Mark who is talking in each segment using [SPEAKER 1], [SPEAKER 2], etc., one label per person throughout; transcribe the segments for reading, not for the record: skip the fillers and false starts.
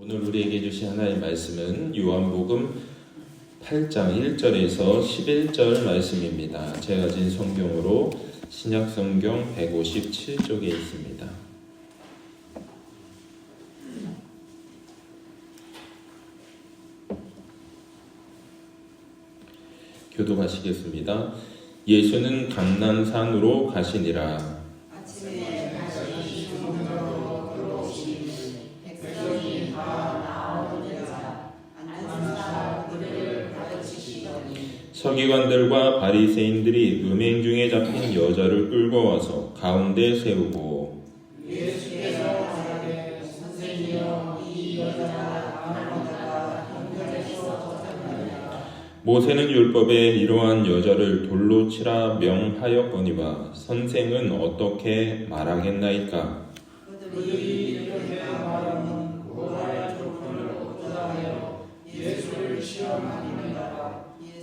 [SPEAKER 1] 오늘 우리에게 주신 하나님의 말씀은 요한복음 8장 1절에서 11절 말씀입니다. 제가 가진 성경으로 신약성경 157쪽에 있습니다. 교독하시겠습니다. 예수는 감난산으로 가시니라. 서기관들과 바리새인들이 음행 중에 잡힌 여자를 끌고 와서 가운데 세우고
[SPEAKER 2] 예수께서 말하되 선생님이여 이 여자가 아무 자가 형벌에서 졌느냐.
[SPEAKER 1] 모세는 율법에 이러한 여자를 돌로 치라 명하였거니와 선생은 어떻게 말하겠나이까?
[SPEAKER 2] 그들이 이렇게 말하면 고발할 조건을 얻고자 하여 예수를 시험하니라.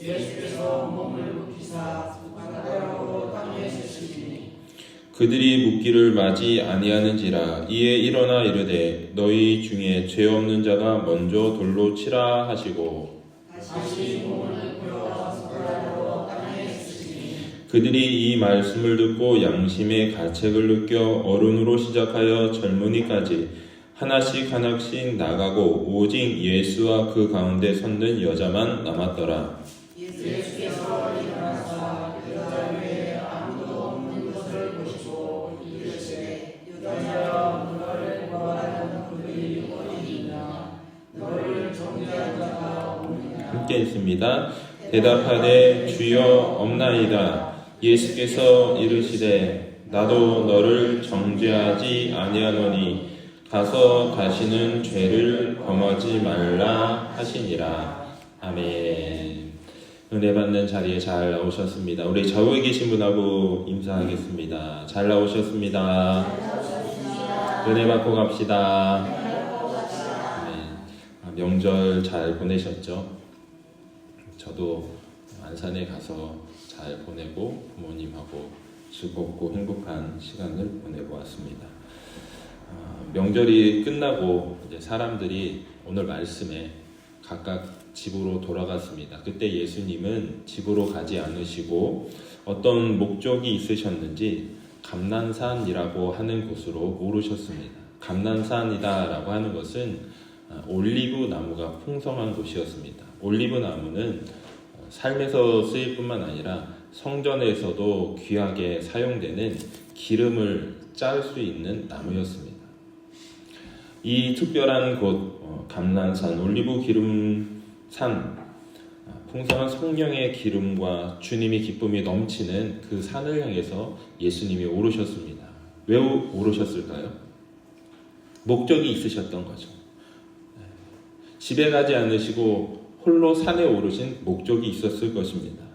[SPEAKER 2] 예수께서 몸을 눕히사 숟가락으로 땅에 쓰시니
[SPEAKER 1] 그들이 묻기를 마지 아니하는지라. 이에 일어나 이르되 너희 중에 죄 없는 자가 먼저 돌로 치라 하시고
[SPEAKER 2] 다시 몸을 눕혀 숟가락으로 땅에 쓰시니
[SPEAKER 1] 그들이 이 말씀을 듣고 양심의 가책을 느껴 어른으로 시작하여 젊은이까지 하나씩 나가고 오직 예수와 그 가운데 섰는 여자만 남았더라.
[SPEAKER 2] 예수께서 일어나사 여자 외에 아무도 없는 것을 보시고 이르시되 여자여 너를 구하는 그들이 어디 있느냐. 너를 정죄한 자가 없느냐.
[SPEAKER 1] 함께 있습니다. 대답하되 주여 없나이다. 예수께서 이르시되 나도 너를 정죄하지 아니하노니 가서 다시는 죄를 범하지 말라 하시니라. 아멘. 은혜 받는 자리에 잘 나오셨습니다. 우리 좌우에 계신 분하고 인사하겠습니다. 잘 나오셨습니다. 은혜 받고 갑시다. 네. 명절 잘 보내셨죠? 저도 안산에 가서 잘 보내고 부모님하고 즐겁고 행복한 시간을 보내고 왔습니다. 명절이 끝나고 이제 사람들이 오늘 말씀에 각각 집으로 돌아갔습니다. 그때 예수님은 집으로 가지 않으시고 어떤 목적이 있으셨는지 감난산이라고 하는 곳으로 오르셨습니다. 감난산이다라고 하는 것은 올리브 나무가 풍성한 곳이었습니다. 올리브 나무는 삶에서 쓰일 뿐만 아니라 성전에서도 귀하게 사용되는 기름을 짤 수 있는 나무였습니다. 이 특별한 곳 감난산 올리브 기름산, 풍성한 성령의 기름과 주님의 기쁨이 넘치는 그 산을 향해서 예수님이 오르셨습니다. 왜 오르셨을까요? 목적이 있으셨던 거죠. 집에 가지 않으시고 홀로 산에 오르신 목적이 있었을 것입니다.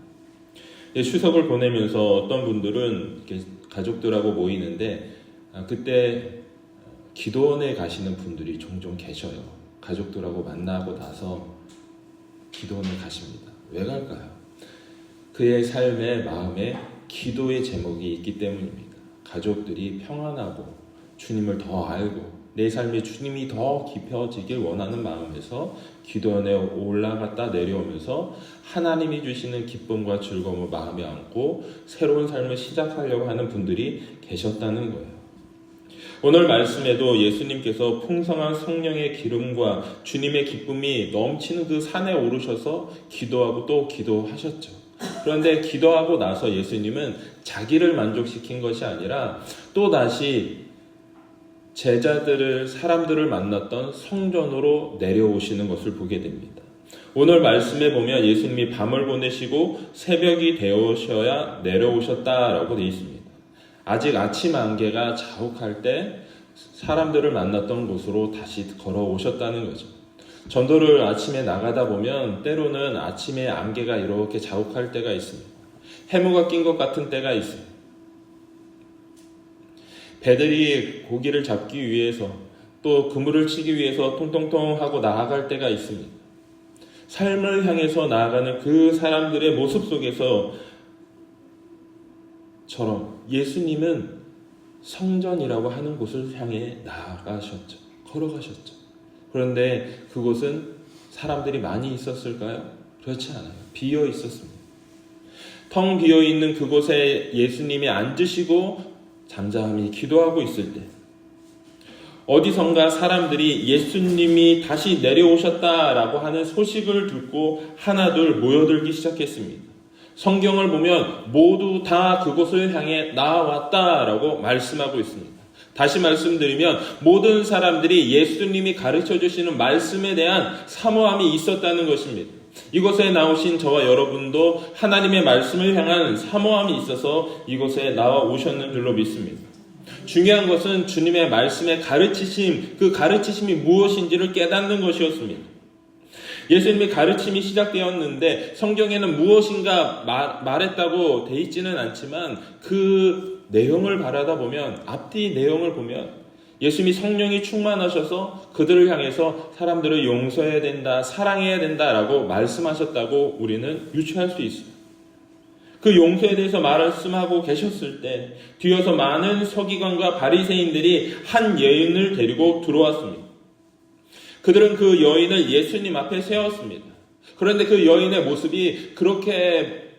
[SPEAKER 1] 추석을 보내면서 어떤 분들은 이렇게 가족들하고 모이는데 그때 기도원에 가시는 분들이 종종 계셔요. 가족들하고 만나고 나서 기도원에 가십니다. 왜 갈까요? 그의 삶의 마음에 기도의 제목이 있기 때문입니다. 가족들이 평안하고 주님을 더 알고 내 삶에 주님이 더 깊어지길 원하는 마음에서 기도원에 올라갔다 내려오면서 하나님이 주시는 기쁨과 즐거움을 마음에 안고 새로운 삶을 시작하려고 하는 분들이 계셨다는 거예요. 오늘 말씀에도 예수님께서 풍성한 성령의 기름과 주님의 기쁨이 넘치는 그 산에 오르셔서 기도하고 또 기도하셨죠. 그런데 기도하고 나서 예수님은 자기를 만족시킨 것이 아니라 또다시 제자들을, 사람들을 만났던 성전으로 내려오시는 것을 보게 됩니다. 오늘 말씀에 보면 예수님이 밤을 보내시고 새벽이 되어셔야 내려오셨다라고 되어 있습니다. 아직 아침 안개가 자욱할 때 사람들을 만났던 곳으로 다시 걸어오셨다는 거죠. 전도를 아침에 나가다 보면 때로는 아침에 안개가 이렇게 자욱할 때가 있습니다. 해무가 낀 것 같은 때가 있습니다. 배들이 고기를 잡기 위해서 또 그물을 치기 위해서 통통통 하고 나아갈 때가 있습니다. 삶을 향해서 나아가는 그 사람들의 모습 속에서 처럼 예수님은 성전이라고 하는 곳을 향해 나아가셨죠. 걸어가셨죠. 그런데 그곳은 사람들이 많이 있었을까요? 그렇지 않아요. 비어 있었습니다. 텅 비어 있는 그곳에 예수님이 앉으시고 잠잠히 기도하고 있을 때 어디선가 사람들이 예수님이 다시 내려오셨다라고 하는 소식을 듣고 하나둘 모여들기 시작했습니다. 성경을 보면 모두 다 그곳을 향해 나아왔다라고 말씀하고 있습니다. 다시 말씀드리면 모든 사람들이 예수님이 가르쳐 주시는 말씀에 대한 사모함이 있었다는 것입니다. 이곳에 나오신 저와 여러분도 하나님의 말씀을 향한 사모함이 있어서 이곳에 나와 오셨는 줄로 믿습니다. 중요한 것은 주님의 말씀의 가르치심, 그 가르치심이 무엇인지를 깨닫는 것이었습니다. 예수님의 가르침이 시작되었는데 성경에는 무엇인가 말했다고 돼 있지는 않지만 그 내용을 바라다 보면, 앞뒤 내용을 보면 예수님이 성령이 충만하셔서 그들을 향해서 사람들을 용서해야 된다, 사랑해야 된다라고 말씀하셨다고 우리는 유추할 수 있습니다. 그 용서에 대해서 말씀하고 계셨을 때 뒤어서 많은 서기관과 바리새인들이 한 여인을 데리고 들어왔습니다. 그들은 그 여인을 예수님 앞에 세웠습니다. 그런데 그 여인의 모습이 그렇게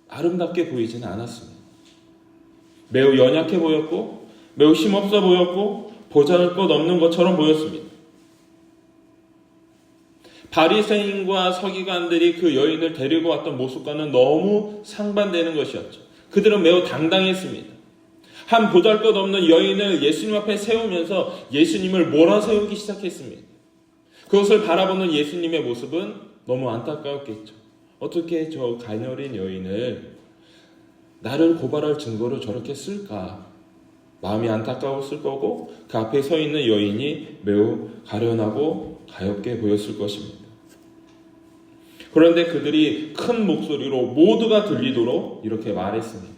[SPEAKER 1] 아름답게 보이지는 않았습니다. 매우 연약해 보였고 매우 힘없어 보였고 보잘것없는 것처럼 보였습니다. 바리새인과 서기관들이 그 여인을 데리고 왔던 모습과는 너무 상반되는 것이었죠. 그들은 매우 당당했습니다. 한 보잘것없는 여인을 예수님 앞에 세우면서 예수님을 몰아세우기 시작했습니다. 그것을 바라보는 예수님의 모습은 너무 안타까웠겠죠. 어떻게 저 가녀린 여인을 나를 고발할 증거로 저렇게 쓸까? 마음이 안타까웠을 거고 그 앞에 서 있는 여인이 매우 가련하고 가엾게 보였을 것입니다. 그런데 그들이 큰 목소리로 모두가 들리도록 이렇게 말했습니다.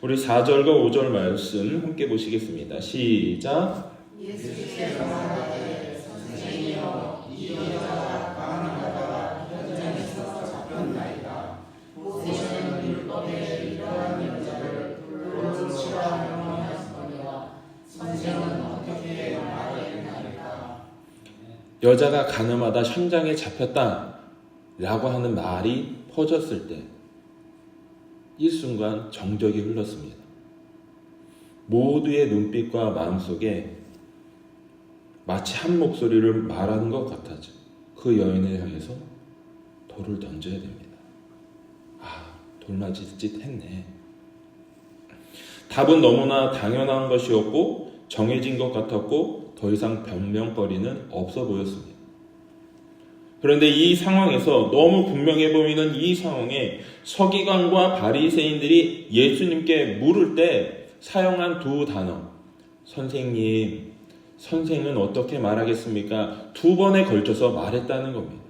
[SPEAKER 1] 우리 4절과 5절 말씀 함께 보시겠습니다. 시작.
[SPEAKER 2] 예수께서 말하되 선생님이여 이 여자가 강하다가 현장에서 잡혔나이다. 모세는 율법에 이러한 여자를 돌로 치라 명령하였거니와 선생은 어떻게 말하였나이까.
[SPEAKER 1] 여자가 가늠하다 현장에 잡혔다 라고 하는 말이 퍼졌을 때 일순간 정적이 흘렀습니다. 모두의 눈빛과 마음속에 마치 한 목소리를 말하는 것 같아죠. 그 여인을 향해서 돌을 던져야 됩니다. 돌맞이 짓 했네. 답은 너무나 당연한 것이었고 정해진 것 같았고 더 이상 변명거리는 없어 보였습니다. 그런데 이 상황에서 너무 분명해 보이는 이 상황에 서기관과 바리새인들이 예수님께 물을 때 사용한 두 단어, 선생님, 선생은 어떻게 말하겠습니까? 두 번에 걸쳐서 말했다는 겁니다.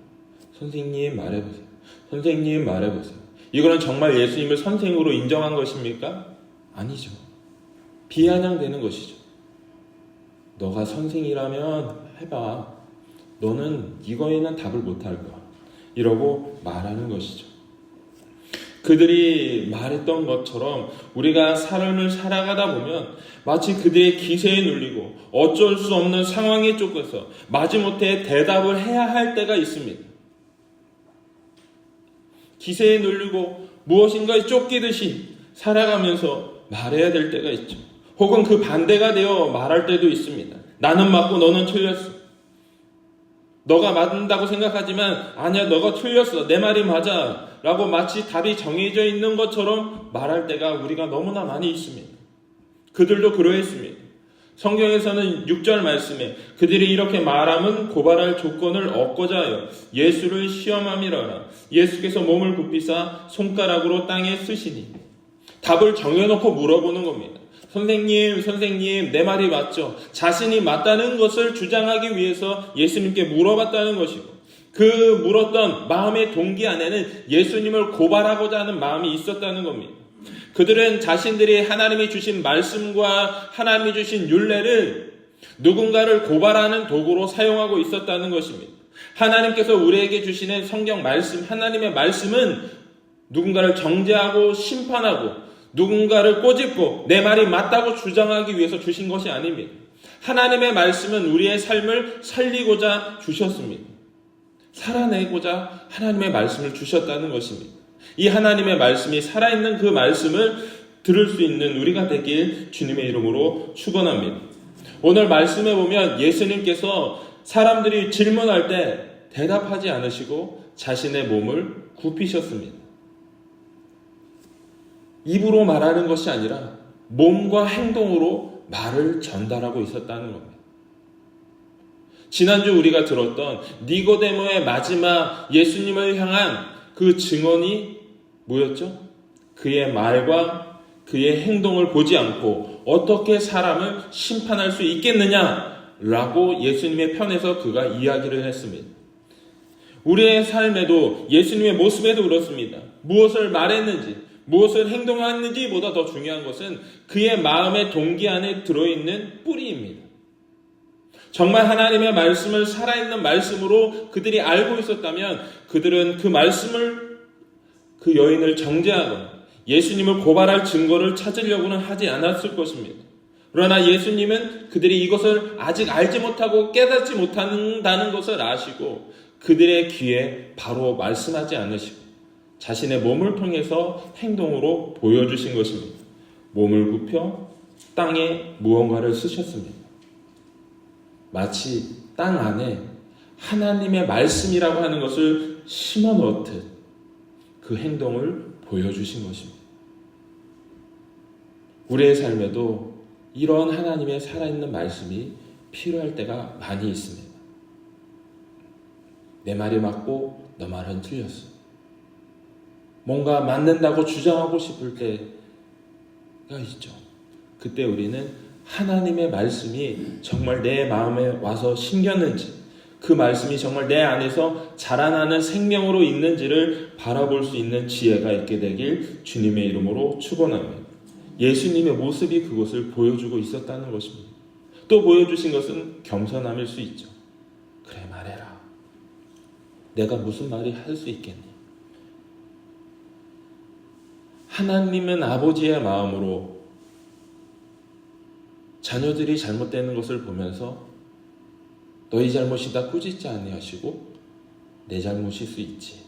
[SPEAKER 1] 선생님 말해보세요. 선생님 말해보세요. 이거는 정말 예수님을 선생으로 인정한 것입니까? 아니죠. 비아냥되는 것이죠. 너가 선생이라면 해봐. 너는 이거에는 답을 못할 거야. 이러고 말하는 것이죠. 그들이 말했던 것처럼 우리가 삶을 살아가다 보면 마치 그들의 기세에 눌리고 어쩔 수 없는 상황에 쫓겨서 마지못해 대답을 해야 할 때가 있습니다. 기세에 눌리고 무엇인가에 쫓기듯이 살아가면서 말해야 될 때가 있죠. 혹은 그 반대가 되어 말할 때도 있습니다. 나는 맞고 너는 틀렸어. 너가 맞는다고 생각하지만 아니야, 너가 틀렸어. 내 말이 맞아. 라고 마치 답이 정해져 있는 것처럼 말할 때가 우리가 너무나 많이 있습니다. 그들도 그러했습니다. 성경에서는 6절 말씀에 그들이 이렇게 말함은 고발할 조건을 얻고자 하여 예수를 시험함이라라. 예수께서 몸을 굽히사 손가락으로 땅에 쓰시니. 답을 정해놓고 물어보는 겁니다. 선생님, 내 말이 맞죠? 자신이 맞다는 것을 주장하기 위해서 예수님께 물어봤다는 것이고, 그 물었던 마음의 동기 안에는 예수님을 고발하고자 하는 마음이 있었다는 겁니다. 그들은 자신들이 하나님이 주신 말씀과 하나님이 주신 율례를 누군가를 고발하는 도구로 사용하고 있었다는 것입니다. 하나님께서 우리에게 주시는 성경 말씀, 하나님의 말씀은 누군가를 정죄하고 심판하고 누군가를 꼬집고 내 말이 맞다고 주장하기 위해서 주신 것이 아닙니다. 하나님의 말씀은 우리의 삶을 살리고자 주셨습니다. 살아내고자 하나님의 말씀을 주셨다는 것입니다. 이 하나님의 말씀이 살아있는 그 말씀을 들을 수 있는 우리가 되길 주님의 이름으로 축원합니다. 오늘 말씀에 보면 예수님께서 사람들이 질문할 때 대답하지 않으시고 자신의 몸을 굽히셨습니다. 입으로 말하는 것이 아니라 몸과 행동으로 말을 전달하고 있었다는 겁니다. 지난주 우리가 들었던 니고데모의 마지막 예수님을 향한 그 증언이 뭐였죠? 그의 말과 그의 행동을 보지 않고 어떻게 사람을 심판할 수 있겠느냐라고 예수님의 편에서 그가 이야기를 했습니다. 우리의 삶에도 예수님의 모습에도 그렇습니다. 무엇을 말했는지, 무엇을 행동했는지보다 더 중요한 것은 그의 마음의 동기 안에 들어있는 뿌리입니다. 정말 하나님의 말씀을 살아있는 말씀으로 그들이 알고 있었다면 그들은 그 말씀을 그 여인을 정죄하거나 예수님을 고발할 증거를 찾으려고는 하지 않았을 것입니다. 그러나 예수님은 그들이 이것을 아직 알지 못하고 깨닫지 못한다는 것을 아시고 그들의 귀에 바로 말씀하지 않으시고 자신의 몸을 통해서 행동으로 보여주신 것입니다. 몸을 굽혀 땅에 무언가를 쓰셨습니다. 마치 땅 안에 하나님의 말씀이라고 하는 것을 심어 넣듯 그 행동을 보여주신 것입니다. 우리의 삶에도 이런 하나님의 살아있는 말씀이 필요할 때가 많이 있습니다. 내 말이 맞고 너 말은 틀렸어. 뭔가 맞는다고 주장하고 싶을 때가 있죠. 그때 우리는 하나님의 말씀이 정말 내 마음에 와서 심겼는지, 그 말씀이 정말 내 안에서 자라나는 생명으로 있는지를 바라볼 수 있는 지혜가 있게 되길 주님의 이름으로 축원합니다. 예수님의 모습이 그것을 보여주고 있었다는 것입니다. 또 보여주신 것은 겸손함일 수 있죠. 그래, 말해라. 내가 무슨 말이 할 수 있겠니? 하나님은 아버지의 마음으로 자녀들이 잘못되는 것을 보면서 너희 잘못이다 꾸짖지 아니하시고 내 잘못일 수 있지.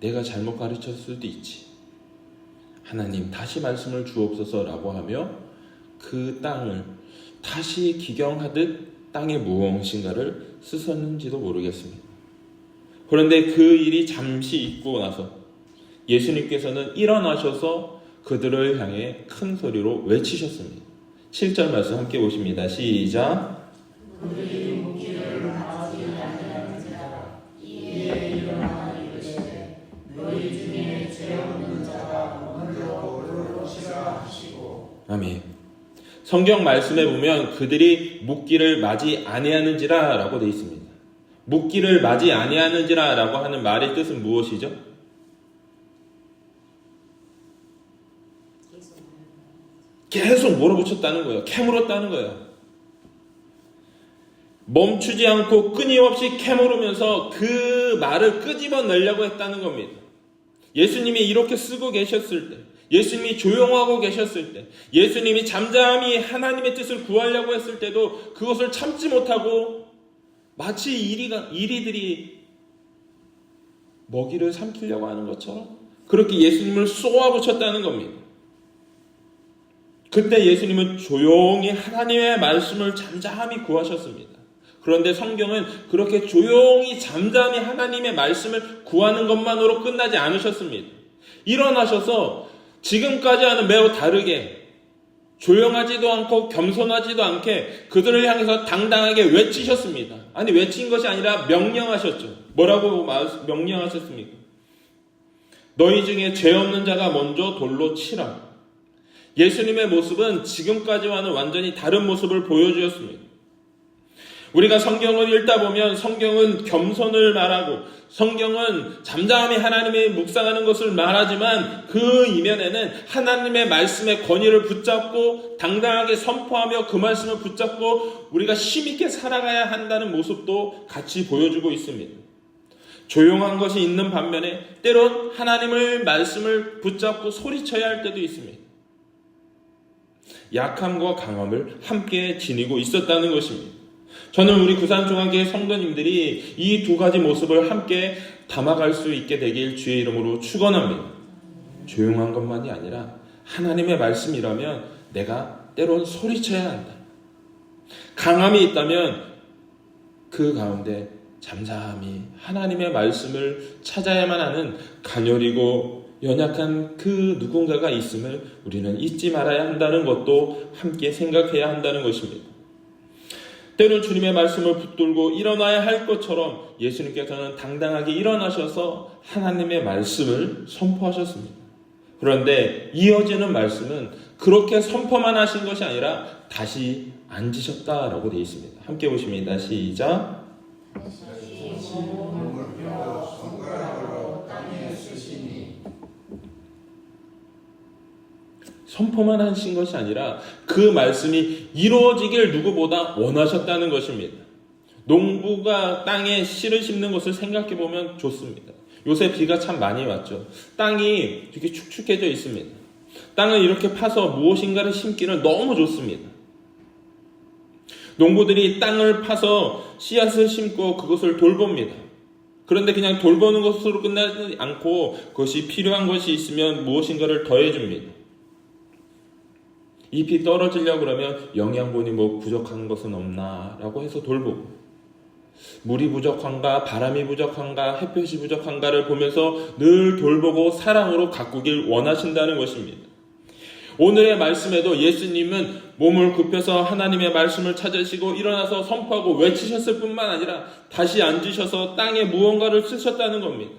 [SPEAKER 1] 내가 잘못 가르쳤을 수도 있지. 하나님 다시 말씀을 주옵소서라고 하며 그 땅을 다시 기경하듯 땅에 무엇인가를 쓰셨는지도 모르겠습니다. 그런데 그 일이 잠시 있고 나서 예수님께서는 일어나셔서 그들을 향해 큰 소리로 외치셨습니다. 7절 말씀 함께 보십니다. 시작.
[SPEAKER 2] 그들이 묻기를 하지 아니하는지라 이에 일어나 이르시되 너희 중에 죄 없는 자가 먼저 돌로 치라 하시고.
[SPEAKER 1] 아멘. 성경 말씀에 보면 그들이 묻기를 맞이 아니하는지라 라고 되어 있습니다. 묻기를 맞이 아니하는지라 라고 하는 말의 뜻은 무엇이죠? 계속 몰아붙였다는 거예요. 캐물었다는 거예요. 멈추지 않고 끊임없이 캐물으면서 그 말을 끄집어내려고 했다는 겁니다. 예수님이 이렇게 쓰고 계셨을 때, 예수님이 조용하고 계셨을 때, 예수님이 잠잠히 하나님의 뜻을 구하려고 했을 때도 그것을 참지 못하고 마치 이리들이 먹이를 삼키려고 하는 것처럼 그렇게 예수님을 쏘아붙였다는 겁니다. 그때 예수님은 조용히 하나님의 말씀을 잠잠히 구하셨습니다. 그런데 성경은 그렇게 조용히 잠잠히 하나님의 말씀을 구하는 것만으로 끝나지 않으셨습니다. 일어나셔서 지금까지와는 매우 다르게 조용하지도 않고 겸손하지도 않게 그들을 향해서 당당하게 외치셨습니다. 아니, 외친 것이 아니라 명령하셨죠. 뭐라고 명령하셨습니까? 너희 중에 죄 없는 자가 먼저 돌로 치라. 예수님의 모습은 지금까지와는 완전히 다른 모습을 보여주었습니다. 우리가 성경을 읽다 보면 성경은 겸손을 말하고 성경은 잠잠히 하나님의 묵상하는 것을 말하지만 그 이면에는 하나님의 말씀의 권위를 붙잡고 당당하게 선포하며 그 말씀을 붙잡고 우리가 힘있게 살아가야 한다는 모습도 같이 보여주고 있습니다. 조용한 것이 있는 반면에 때론 하나님의 말씀을 붙잡고 소리쳐야 할 때도 있습니다. 약함과 강함을 함께 지니고 있었다는 것입니다. 저는 우리 구산중앙교회 성도님들이 이 두 가지 모습을 함께 담아갈 수 있게 되길 주의 이름으로 축원합니다. 조용한 것만이 아니라 하나님의 말씀이라면 내가 때론 소리쳐야 한다. 강함이 있다면 그 가운데 잠잠히 하나님의 말씀을 찾아야만 하는 가녀리고 연약한 그 누군가가 있음을 우리는 잊지 말아야 한다는 것도 함께 생각해야 한다는 것입니다. 때론 주님의 말씀을 붙들고 일어나야 할 것처럼 예수님께서는 당당하게 일어나셔서 하나님의 말씀을 선포하셨습니다. 그런데 이어지는 말씀은 그렇게 선포만 하신 것이 아니라 다시 앉으셨다라고 되어 있습니다. 함께 보십니다. 시작. 선포만 하신 것이 아니라 그 말씀이 이루어지길 누구보다 원하셨다는 것입니다. 농부가 땅에 씨를 심는 것을 생각해 보면 좋습니다. 요새 비가 참 많이 왔죠. 땅이 이렇게 축축해져 있습니다. 땅을 이렇게 파서 무엇인가를 심기는 너무 좋습니다. 농부들이 땅을 파서 씨앗을 심고 그것을 돌봅니다. 그런데 그냥 돌보는 것으로 끝나지 않고 그것이 필요한 것이 있으면 무엇인가를 더해줍니다. 잎이 떨어지려고 그러면 영양분이 뭐 부족한 것은 없나 라고 해서 돌보고, 물이 부족한가 바람이 부족한가 햇볕이 부족한가를 보면서 늘 돌보고 사랑으로 가꾸길 원하신다는 것입니다. 오늘의 말씀에도 예수님은 몸을 굽혀서 하나님의 말씀을 찾으시고 일어나서 선포하고 외치셨을 뿐만 아니라 다시 앉으셔서 땅에 무언가를 쓰셨다는 겁니다.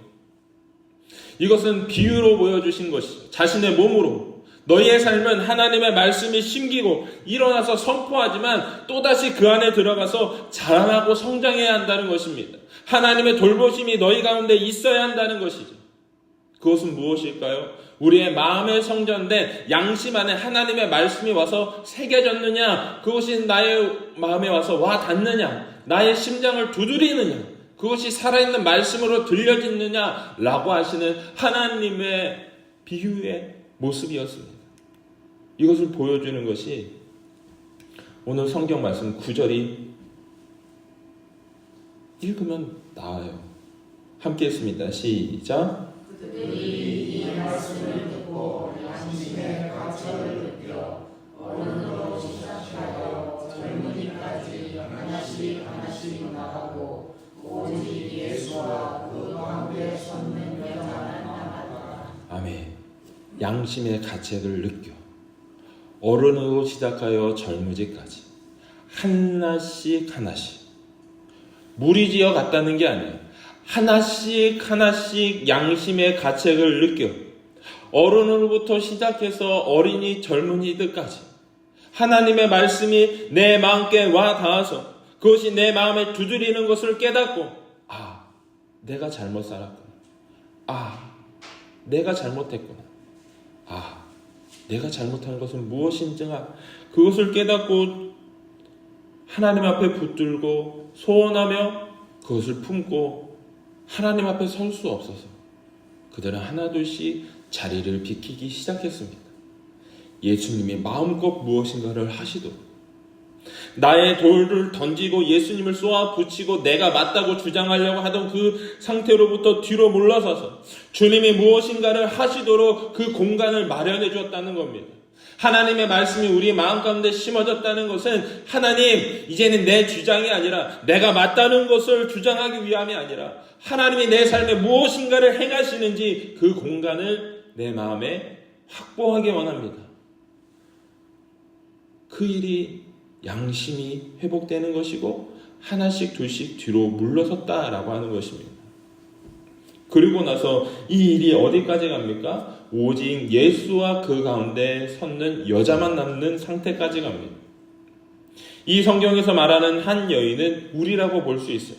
[SPEAKER 1] 이것은 비유로 보여주신 것이죠. 자신의 몸으로 너희의 삶은 하나님의 말씀이 심기고 일어나서 선포하지만 또다시 그 안에 들어가서 자라나고 성장해야 한다는 것입니다. 하나님의 돌보심이 너희 가운데 있어야 한다는 것이죠. 그것은 무엇일까요? 우리의 마음에 성전된 양심 안에 하나님의 말씀이 와서 새겨졌느냐, 그것이 나의 마음에 와서 와 닿느냐, 나의 심장을 두드리느냐, 그것이 살아있는 말씀으로 들려지느냐 라고 하시는 하나님의 비유의 모습이었습니다. 이것을 보여주는 것이 오늘 성경 말씀 9절이 읽으면 나와요. 함께 했습니다. 시작.
[SPEAKER 2] 그들이 이 말씀을 듣고 양심의 가책을 느껴 어른으로 시작하여 젊은이까지 하나씩 나가고 오직 예수와 그 가운데 섰는 여자만 남았다.
[SPEAKER 1] 아멘. 양심의 가책을 느껴 어른으로 시작하여 젊은이까지 하나씩 무리지어 갔다는 게 아니에요. 하나씩 양심의 가책을 느껴 어른으로부터 시작해서 어린이 젊은이들까지 하나님의 말씀이 내 마음께 와 닿아서 그것이 내 마음에 두드리는 것을 깨닫고, 아, 내가 잘못 살았구나. 아, 내가 잘못했구나. 아, 내가 잘못한 것은 무엇인지가 그것을 깨닫고 하나님 앞에 붙들고 소원하며 그것을 품고 하나님 앞에 설 수 없어서 그들은 하나둘씩 자리를 비키기 시작했습니다. 예수님이 마음껏 무엇인가를 하시도록 나의 돌을 던지고 예수님을 쏘아 붙이고 내가 맞다고 주장하려고 하던 그 상태로부터 뒤로 물러서서 주님이 무엇인가를 하시도록 그 공간을 마련해 주었다는 겁니다. 하나님의 말씀이 우리 마음 가운데 심어졌다는 것은 하나님, 이제는 내 주장이 아니라 내가 맞다는 것을 주장하기 위함이 아니라 하나님이 내 삶에 무엇인가를 행하시는지 그 공간을 내 마음에 확보하기 원합니다. 그 일이 양심이 회복되는 것이고 하나씩 둘씩 뒤로 물러섰다라고 하는 것입니다. 그리고 나서 이 일이 어디까지 갑니까? 오직 예수와 그 가운데 섰는 여자만 남는 상태까지 갑니다. 이 성경에서 말하는 한 여인은 우리라고 볼 수 있어요.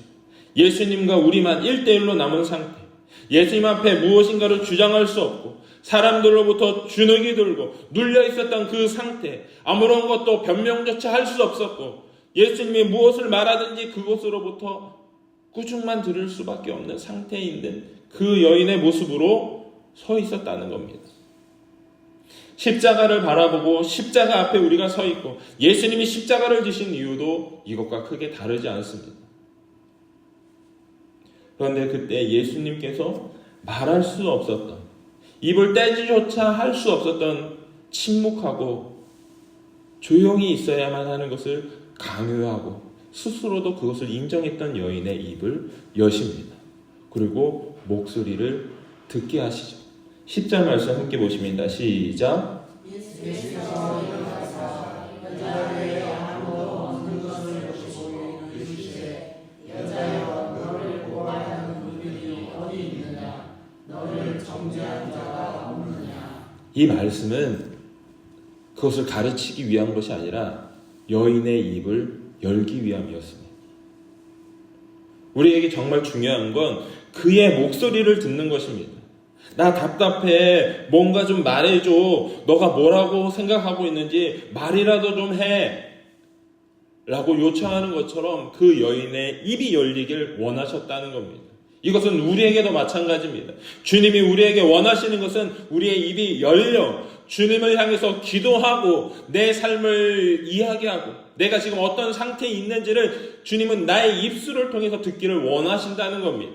[SPEAKER 1] 예수님과 우리만 1대1로 남은 상태. 예수님 앞에 무엇인가를 주장할 수 없고 사람들로부터 주눅이 들고 눌려 있었던 그 상태, 아무런 것도 변명조차 할 수 없었고 예수님이 무엇을 말하든지 그것으로부터 꾸중만 들을 수밖에 없는 상태에 있는 그 여인의 모습으로 서 있었다는 겁니다. 십자가를 바라보고 십자가 앞에 우리가 서 있고 예수님이 십자가를 지신 이유도 이것과 크게 다르지 않습니다. 그런데 그때 예수님께서 말할 수 없었던, 입을 떼지조차 할 수 없었던 침묵하고 조용히 있어야만 하는 것을 강요하고 스스로도 그것을 인정했던 여인의 입을 여십니다. 그리고 목소리를 듣게 하시죠. 10절 말씀 함께 보십니다. 시작.
[SPEAKER 2] 예수께서 일어나사 여자에게 아무도 없는 것을 보시고 이르시되 여자여 너를 고하는 그들이 어디 있느냐 너를 정죄한 자가 없느냐.
[SPEAKER 1] 이 말씀은 그것을 가르치기 위한 것이 아니라 여인의 입을 열기 위함이었습니다. 우리에게 정말 중요한 건 그의 목소리를 듣는 것입니다. 나 답답해. 뭔가 좀 말해줘. 너가 뭐라고 생각하고 있는지 말이라도 좀 해. 라고 요청하는 것처럼 그 여인의 입이 열리길 원하셨다는 겁니다. 이것은 우리에게도 마찬가지입니다. 주님이 우리에게 원하시는 것은 우리의 입이 열려 주님을 향해서 기도하고 내 삶을 이야기하고 내가 지금 어떤 상태에 있는지를 주님은 나의 입술을 통해서 듣기를 원하신다는 겁니다.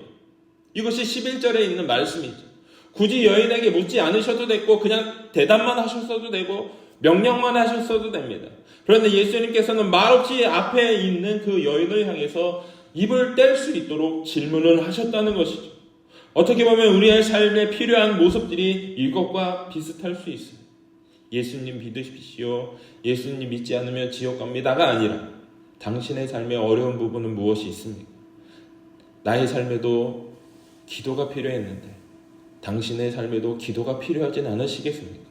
[SPEAKER 1] 이것이 11절에 있는 말씀이죠. 굳이 여인에게 묻지 않으셔도 됐고 그냥 대답만 하셨어도 되고 명령만 하셨어도 됩니다. 그런데 예수님께서는 말없이 앞에 있는 그 여인을 향해서 입을 뗄 수 있도록 질문을 하셨다는 것이죠. 어떻게 보면 우리의 삶에 필요한 모습들이 이것과 비슷할 수 있어요. 예수님 믿으십시오. 예수님 믿지 않으면 지옥 갑니다가 아니라 당신의 삶의 어려운 부분은 무엇이 있습니까? 나의 삶에도 기도가 필요했는데 당신의 삶에도 기도가 필요하진 않으시겠습니까?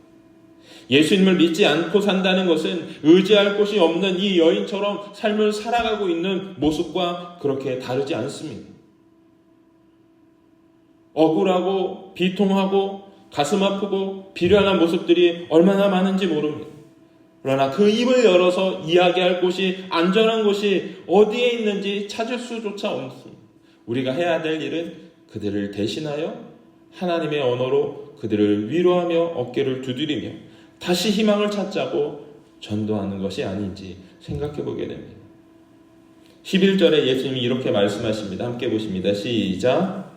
[SPEAKER 1] 예수님을 믿지 않고 산다는 것은 의지할 곳이 없는 이 여인처럼 삶을 살아가고 있는 모습과 그렇게 다르지 않습니다. 억울하고 비통하고 가슴 아프고 비련한 모습들이 얼마나 많은지 모릅니다. 그러나 그 입을 열어서 이야기할 곳이 안전한 곳이 어디에 있는지 찾을 수조차 없습니다. 우리가 해야 될 일은 그들을 대신하여 하나님의 언어로 그들을 위로하며 어깨를 두드리며 다시 희망을 찾자고 전도하는 것이 아닌지 생각해 보게 됩니다. 11절에 예수님이 이렇게 말씀하십니다. 함께 보십니다. 시작.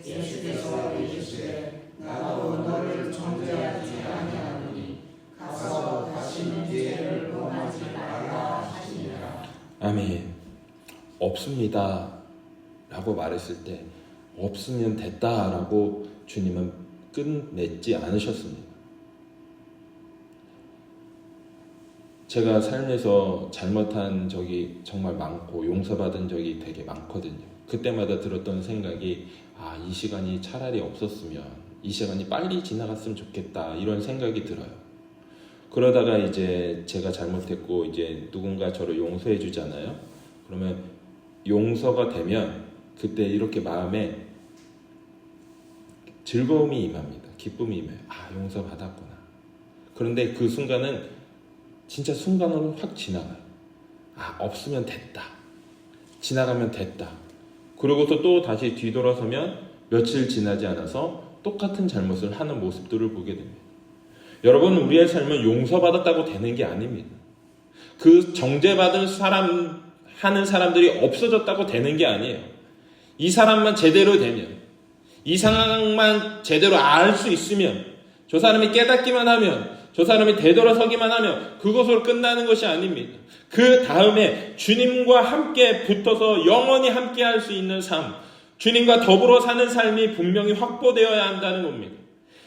[SPEAKER 2] 예수께서 이르시되 나도 너를 정죄하지 아니하노니 가서 다시는 죄를 범하지 말라 하시니라.
[SPEAKER 1] 아멘. 없습니다 라고 말했을 때 없으면 됐다 라고 주님은 끝맺지 않으셨습니다. 제가 삶에서 잘못한 적이 정말 많고 용서받은 적이 되게 많거든요. 그때마다 들었던 생각이 이 시간이 차라리 없었으면 이 시간이 빨리 지나갔으면 좋겠다 이런 생각이 들어요. 그러다가 이제 제가 잘못했고 이제 누군가 저를 용서해 주잖아요. 그러면 용서가 되면 그때 이렇게 마음에 즐거움이 임합니다. 기쁨이 임해요. 용서받았구나. 그런데 그 순간은 진짜 순간으로 확 지나가요. 없으면 됐다. 지나가면 됐다. 그러고서 또 다시 뒤돌아서면 며칠 지나지 않아서 똑같은 잘못을 하는 모습들을 보게 됩니다. 여러분, 우리의 삶은 용서받았다고 되는 게 아닙니다. 그 정죄받은 하는 사람들이 없어졌다고 되는 게 아니에요. 이 사람만 제대로 되면, 이 상황만 제대로 알 수 있으면, 저 사람이 깨닫기만 하면, 저 사람이 되돌아서기만 하면 그것으로 끝나는 것이 아닙니다. 그 다음에 주님과 함께 붙어서 영원히 함께 할 수 있는 삶, 주님과 더불어 사는 삶이 분명히 확보되어야 한다는 겁니다.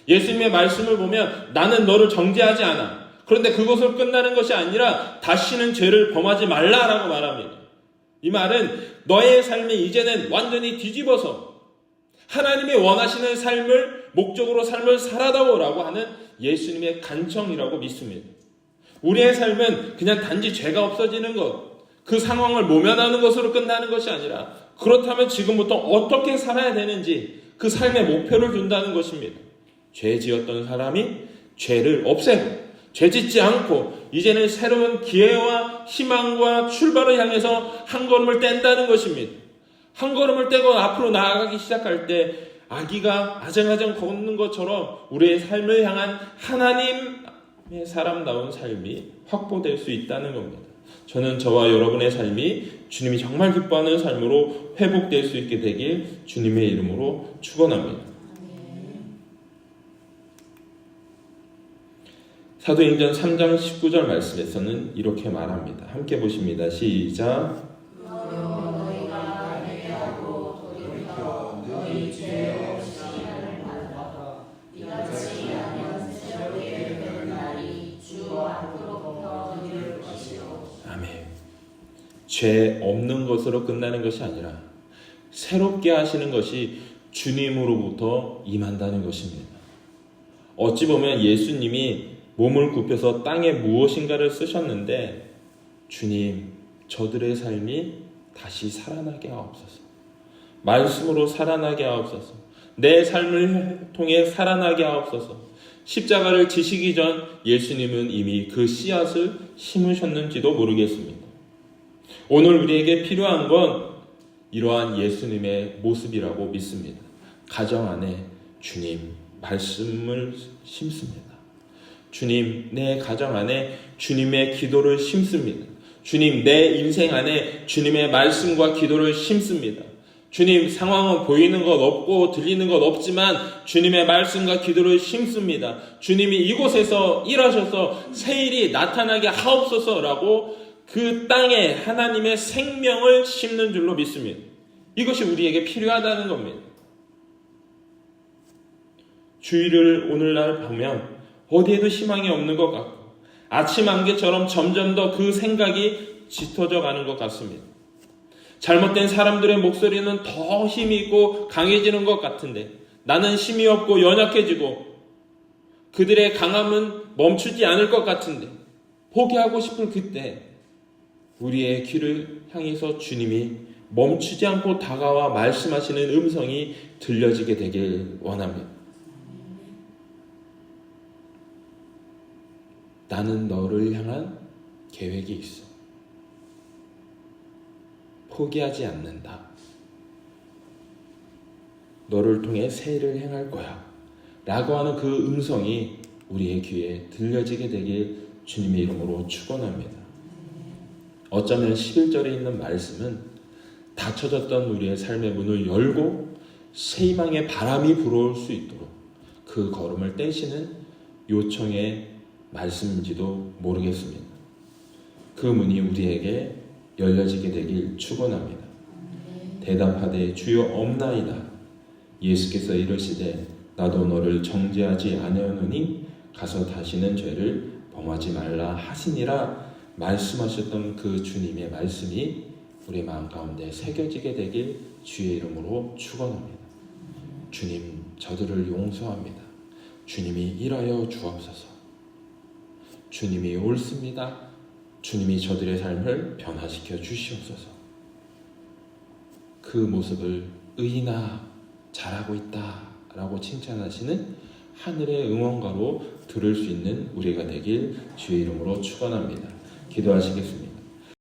[SPEAKER 1] 예수님의 말씀을 보면 나는 너를 정죄하지 않아. 그런데 그것으로 끝나는 것이 아니라 다시는 죄를 범하지 말라라고 말합니다. 이 말은 너의 삶이 이제는 완전히 뒤집어서 하나님이 원하시는 삶을 목적으로 삶을 살아다오라고 하는 예수님의 간청이라고 믿습니다. 우리의 삶은 그냥 단지 죄가 없어지는 것, 그 상황을 모면하는 것으로 끝나는 것이 아니라 그렇다면 지금부터 어떻게 살아야 되는지 그 삶의 목표를 준다는 것입니다. 죄 지었던 사람이 죄를 없애고 죄 짓지 않고 이제는 새로운 기회와 희망과 출발을 향해서 한 걸음을 뗀다는 것입니다. 한 걸음을 떼고 앞으로 나아가기 시작할 때 아기가 아정아정 걷는 것처럼 우리의 삶을 향한 하나님의 사람다운 삶이 확보될 수 있다는 겁니다. 저는 저와 여러분의 삶이 주님이 정말 기뻐하는 삶으로 회복될 수 있게 되길 주님의 이름으로 축원합니다. 사도행전 3장 19절 말씀에서는 이렇게 말합니다. 함께 보십니다. 시작. 아멘. 죄 없는 것으로 끝나는 것이 아니라 새롭게 하시는 것이 주님으로부터 임한다는 것입니다. 어찌 보면 예수님이 몸을 굽혀서 땅에 무엇인가를 쓰셨는데, 주님, 저들의 삶이 다시 살아나게 하옵소서. 말씀으로 살아나게 하옵소서. 내 삶을 통해 살아나게 하옵소서. 십자가를 지시기 전 예수님은 이미 그 씨앗을 심으셨는지도 모르겠습니다. 오늘 우리에게 필요한 건 이러한 예수님의 모습이라고 믿습니다. 가정 안에 주님 말씀을 심습니다. 주님, 내 가정 안에 주님의 기도를 심습니다. 주님, 내 인생 안에 주님의 말씀과 기도를 심습니다. 주님, 상황은 보이는 것 없고 들리는 것 없지만 주님의 말씀과 기도를 심습니다. 주님이 이곳에서 일하셔서 새 일이 나타나게 하옵소서라고 그 땅에 하나님의 생명을 심는 줄로 믿습니다. 이것이 우리에게 필요하다는 겁니다. 주위를 오늘날 보면 어디에도 희망이 없는 것 같고 아침 안개처럼 점점 더 그 생각이 짙어져 가는 것 같습니다. 잘못된 사람들의 목소리는 더 힘이 있고 강해지는 것 같은데 나는 힘이 없고 연약해지고 그들의 강함은 멈추지 않을 것 같은데 포기하고 싶을 그때 우리의 귀를 향해서 주님이 멈추지 않고 다가와 말씀하시는 음성이 들려지게 되길 원합니다. 나는 너를 향한 계획이 있어. 포기하지 않는다. 너를 통해 새 일을 행할 거야. 라고 하는 그 음성이 우리의 귀에 들려지게 되길 주님의 이름으로 축원합니다. 어쩌면 11절에 있는 말씀은 닫혀졌던 우리의 삶의 문을 열고 새 희망의 바람이 불어올 수 있도록 그 걸음을 떼시는 요청의 말씀인지도 모르겠습니다. 그 문이 우리에게 열려지게 되길 축원합니다. 대답하되 주여 없나이다. 예수께서 이르시되 나도 너를 정죄하지 아니하노니 가서 다시는 죄를 범하지 말라 하시니라 말씀하셨던 그 주님의 말씀이 우리 마음 가운데 새겨지게 되길 주의 이름으로 축원합니다. 주님, 저들을 용서합니다. 주님이 일하여 주옵소서. 주님이 옳습니다. 주님이 저들의 삶을 변화시켜 주시옵소서. 그 모습을 의인아 잘하고 있다 라고 칭찬하시는 하늘의 응원가로 들을 수 있는 우리가 되길 주의 이름으로 축원합니다. 기도하시겠습니다.